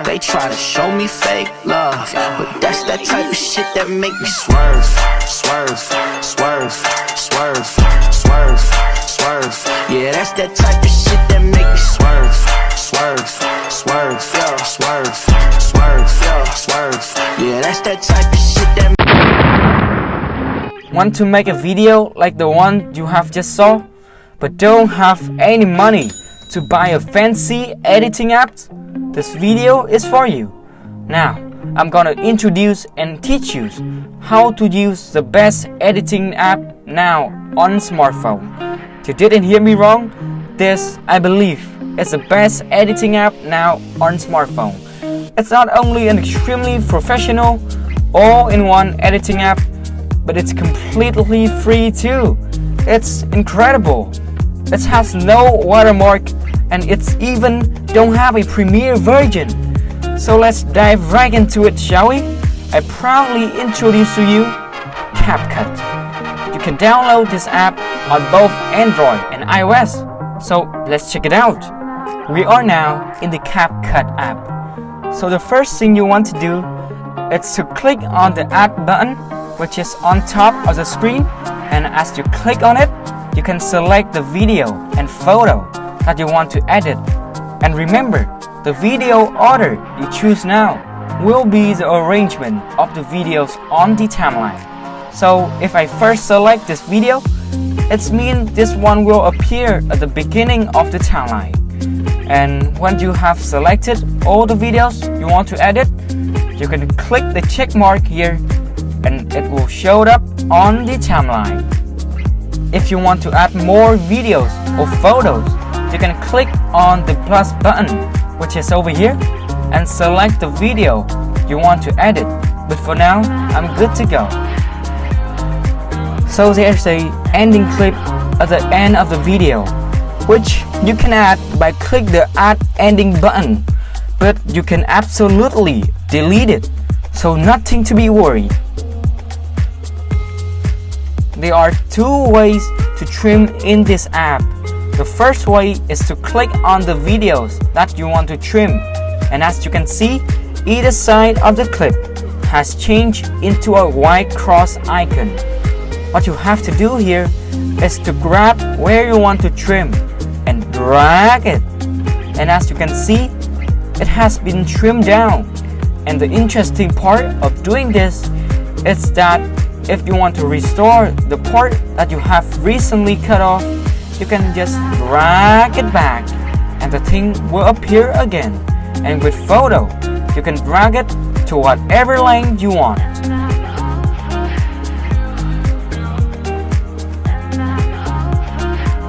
They try to show me fake love, but that's that type of shit that make me swerve, swerve, swerve, swerve, swerve, swerve. Yeah, that's that type of shit that make me swerve, swerve, swerve, yeah, swerve, swerve, yeah, swerve. Yeah, that's that type of shit that. Want to make a video like the one you have just saw, but don't have any money to buy a fancy editing app? This video is for you. Now, I'm gonna introduce and teach you how to use the best editing app now on smartphone. You didn't hear me wrong. This, I believe, is the best editing app now on smartphone. It's not only an extremely professional, all-in-one editing app, but it's completely free too. It's incredible. It has no watermark, and it's even don't have a premiere version. So let's dive right into it, shall we? I proudly introduce to you CapCut. You can download this app on both Android and iOS. So let's check it out. We are now in the CapCut app. So the first thing you want to do is to click on the add button, which is on top of the screen, and as you click on it, you can select the video and photo that you want to edit. And remember, the video order you choose now will be the arrangement of the videos on the timeline. So if I first select this video, it means this one will appear at the beginning of the timeline. And when you have selected all the videos you want to edit, you can click the check mark here and it will show up on the timeline. If you want to add more videos or photos, you can click on the plus button, which is over here, and select the video you want to edit. But for now, I'm good to go. So there's a ending clip at the end of the video, which you can add by click the add ending button, but you can absolutely delete it, so nothing to be worried. There are two ways to trim in this app. The first way is to click on the videos that you want to trim, and as you can see, either side of the clip has changed into a white cross icon. What you have to do here is to grab where you want to trim and drag it, and as you can see, it has been trimmed down. And the interesting part of doing this is that if you want to restore the part that you have recently cut off, you can just drag it back and the thing will appear again. And with photo, you can drag it to whatever length you want.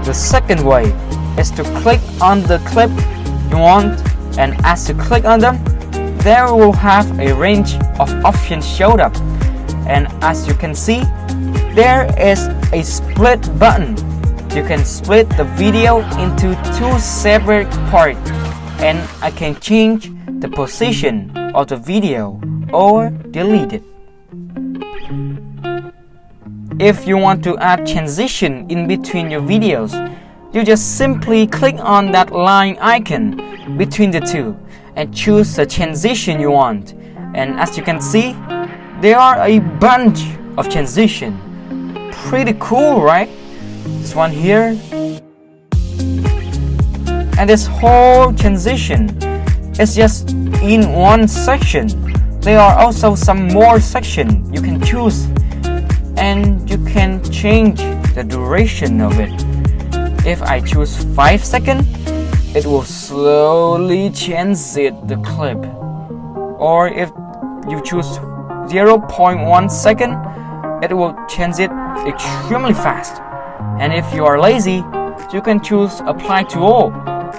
The second way is to click on the clip you want, and as you click on them, there will have a range of options showed up. And as you can see, there is a split button. You can split the video into two separate parts, and I can change the position of the video or delete it. If you want to add transition in between your videos, you just simply click on that line icon between the two and choose the transition you want. And as you can see, there are a bunch of transition. Pretty cool, right? This one here. And this whole transition is just in one section. There are also some more sections you can choose, and you can change the duration of it. If I choose 5 seconds, it will slowly transit the clip. Or if you choose 0.1 second, it will transit extremely fast. And if you are lazy, you can choose apply to all,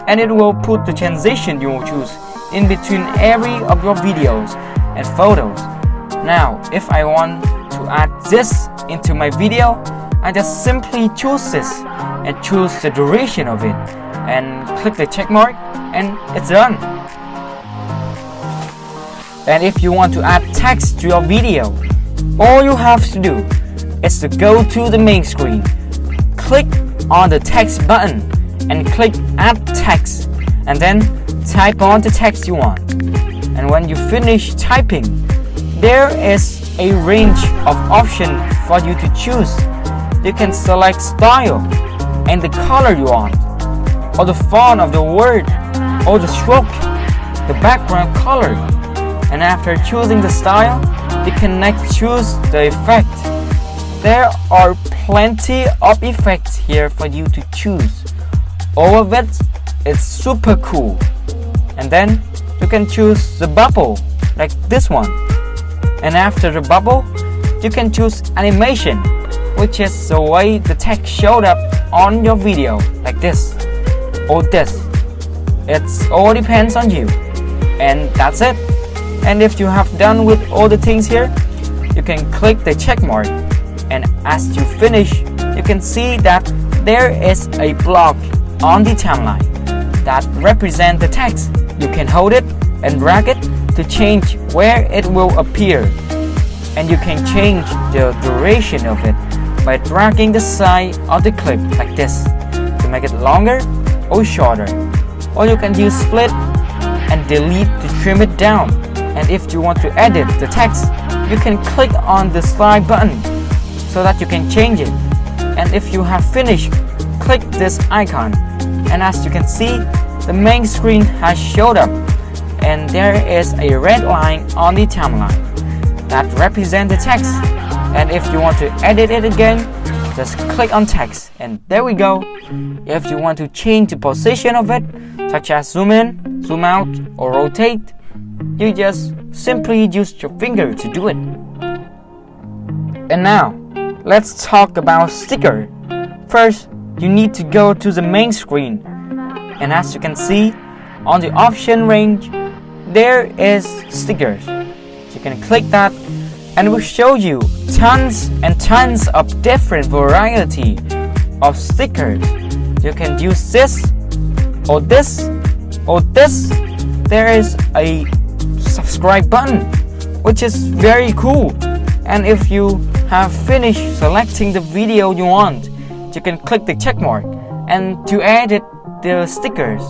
and it will put the transition you will choose in between every of your videos and photos. Now, if I want to add this into my video, I just simply choose this and choose the duration of it and click the check mark, and it's done. And if you want to add text to your video, all you have to do is to go to the main screen, click on the text button and click add text, and then type on the text you want. And when you finish typing, there is a range of options for you to choose. You can select style and the color you want, or the font of the word, or the stroke, the background color. And after choosing the style, you can next choose the effect. There are plenty of effects here for you to choose. All of it is super cool. And then you can choose the bubble, like this one. And after the bubble, you can choose animation, which is the way the text showed up on your video, like this or this. It all depends on you. And that's it. And if you have done with all the things here, you can click the check mark. And as you finish, you can see that there is a block on the timeline that represents the text. You can hold it and drag it to change where it will appear. And you can change the duration of it by dragging the side of the clip like this to make it longer or shorter. Or you can use split and delete to trim it down. And if you want to edit the text, you can click on the slide button so that you can change it. And if you have finished, click this icon. And as you can see, the main screen has showed up, and there is a red line on the timeline that represents the text. And if you want to edit it again, just click on text, and there we go. If you want to change the position of it, such as zoom in, zoom out, or rotate, you just simply use your finger to do it. And now, let's talk about sticker. First, you need to go to the main screen. And as you can see, on the option range, there is stickers. You can click that and it will show you tons and tons of different variety of stickers. You can use this or this or this. There is a subscribe button, which is very cool. And if you have finished selecting the video you want, you can click the check mark. And to edit the stickers,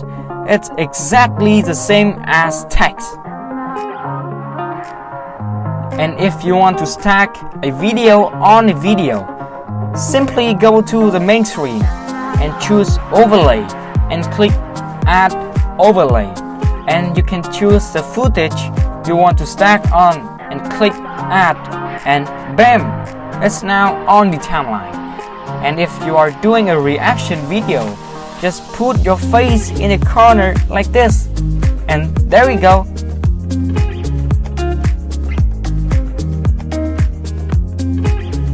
it's exactly the same as text. And if you want to stack a video on a video, simply go to the main screen and choose overlay and click add overlay. And you can choose the footage you want to stack on and click add, and bam, it's now on the timeline. And if you are doing a reaction video, just put your face in a corner like this, and there we go.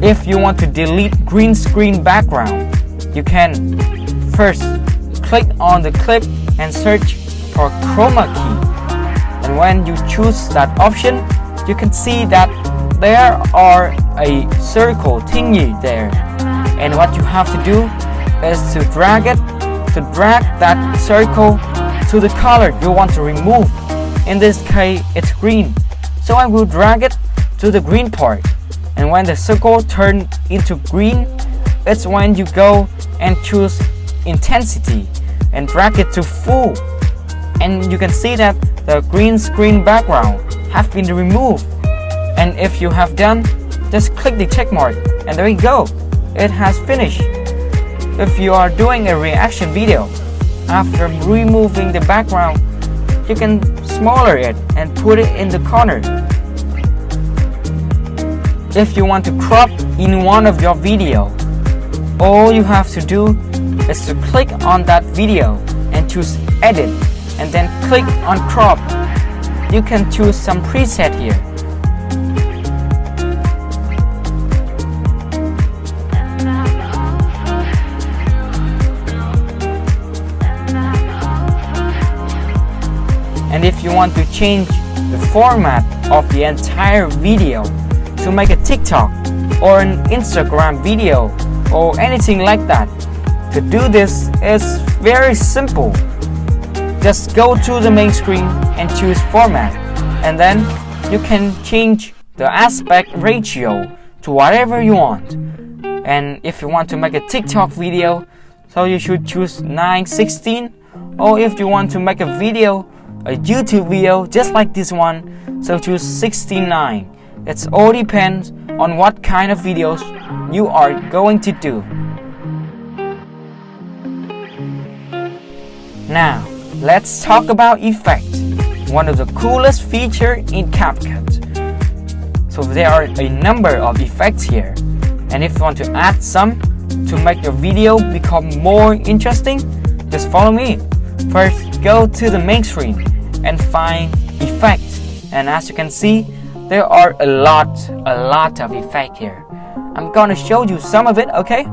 If you want to delete green screen background, you can first click on the clip and search for chroma key. And when you choose that option, you can see that there are a circle thingy there. And what you have to do is to drag that circle to the color you want to remove. In this case, it's green. So I will drag it to the green part. And when the circle turns into green, it's when you go and choose intensity and drag it to full. And you can see that the green screen background have been removed. And if you have done, just click the check mark, and there you go. It has finished. If you are doing a reaction video, after removing the background, you can smaller it and put it in the corner. If you want to crop in one of your video, all you have to do is to click on that video and choose edit, and then click on crop. You can choose some preset here. And if you want to change the format of the entire video to make a TikTok or an Instagram video or anything like that, to do this is very simple. Just go to the main screen and choose format, and then you can change the aspect ratio to whatever you want. And if you want to make a TikTok video, so you should choose 9:16, or if you want to make a video a YouTube video just like this one, so choose 69. It all depends on what kind of videos you are going to do. Now, let's talk about effect, one of the coolest features in CapCut. So there are a number of effects here, and if you want to add some to make your video become more interesting, just follow me. First, go to the main screen and find effect, and as you can see, there are a lot of effect here. I'm gonna show you some of it, okay?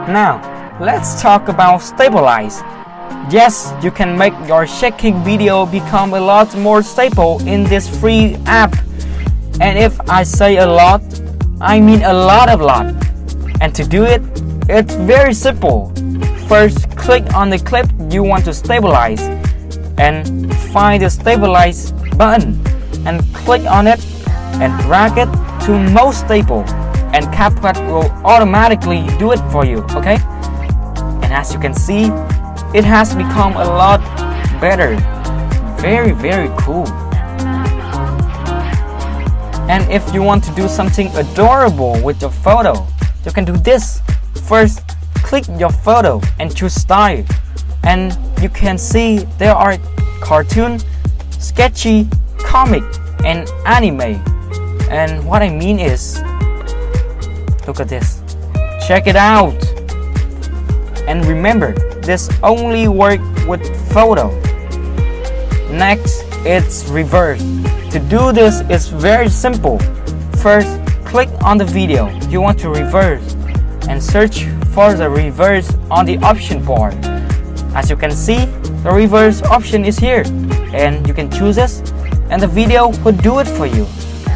Now, let's talk about stabilize. Yes, you can make your shaking video become a lot more stable in this free app. And if I say a lot, I mean a lot. And to do it, it's very simple. First, click on the clip you want to stabilize and find the stabilize button and click on it and drag it to most stable, and CapCut will automatically do it for you, okay? And as you can see, it has become a lot better. Very cool. And if you want to do something adorable with your photo, you can do this. First, click your photo and choose style, and you can see there are cartoon, sketchy, comic, and anime. And what I mean is, look at this, check it out. And remember, this only works with photo. Next, it's reverse. To do this is very simple. First, click on the video you want to reverse and search for the reverse on the option bar. As you can see, the reverse option is here, and you can choose this, and the video will do it for you.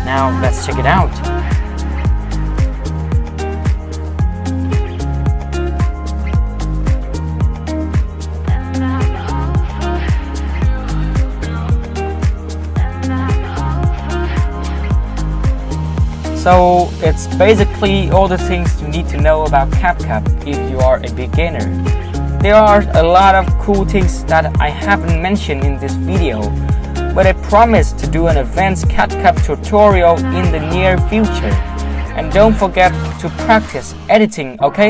Now let's check it out. So it's basically all the things you need to know about CapCut if you are a beginner. There are a lot of cool things that I haven't mentioned in this video, but I promise to do an advanced CapCut tutorial in the near future. And don't forget to practice editing, okay?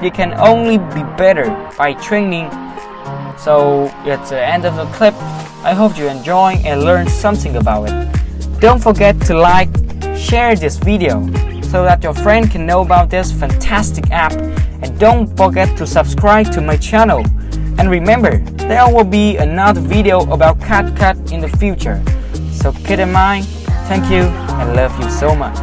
You can only be better by training. So it's the end of the clip. I hope you enjoy and learn something about it. Don't forget to like, share this video so that your friend can know about this fantastic app, and don't forget to subscribe to my channel. And remember, there will be another video about CapCut in the future, so keep in mind. Thank you and love you so much.